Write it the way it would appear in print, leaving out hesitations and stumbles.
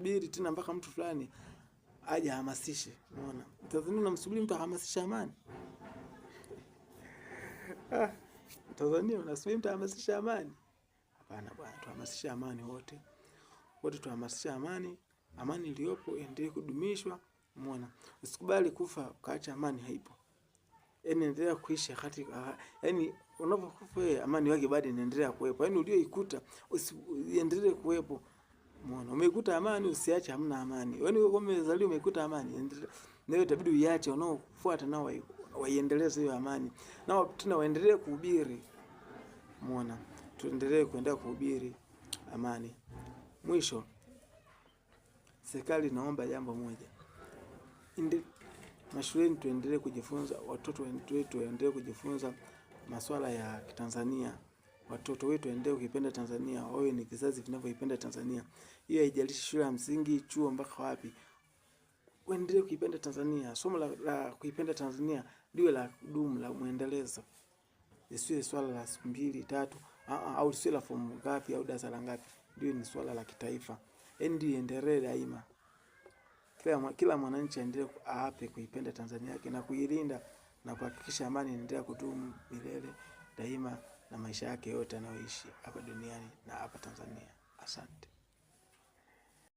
Subiri tena mpaka mtu fulani aje hamasishe. Unaona? Tanzania unamsubiri mtu ahamasishe amani? Tanzania unasubiri mtu ahamasishe amani? Hapana bwana, tuhamasishe amani wote. Wote tuhamasishe amani. Amani iliyopo iendelee kudumishwa. Umeona? Usikubali kufa ukaacha amani haipo. Yaani endelea kuishi yaani unapokufa wewe amani yake bado inaendelea kuwepo. Yaani ulioikuta usiendelee kuwepo. Umeona? Umeikuta amani usiache hamna amani. Yaani wewe kama umezaliwa umeikuta amani, endelea. Na wewe itabidi uiache, unaofuata nao waiendeleze hiyo amani. Nao tena waendelee kuhubiri. Umeona? Tuendelee kuendelea kuhubiri amani. Mwisho, serikali inaomba jambo moja. Mashuleni tuendelee kujifunza, watoto wetu waendelee kujifunza masuala ya Kitanzania. Watoto wetu waendelee kuipenda Tanzania, wawe ni kizazi vinavyoipenda Tanzania. Hiyo haijalishi shule ya msingi, chuo mpaka wapi. Waendelee kuipenda Tanzania. Somo la kuipenda Tanzania liwe la kudumu, la muendelezo. Isiwe swala la siku 2, 3, au isiwe la fomu ngapi au darasa la ngapi. Liwe ni swala la kitaifa. Ndio iendelee daima. Kila mwananchi aendelee aape kuipenda Tanzania yake na kuilinda na kuhakikisha amani inaendelea kudumu milele daima na maisha yake yote anayoishi hapa duniani na hapa Tanzania. Asante.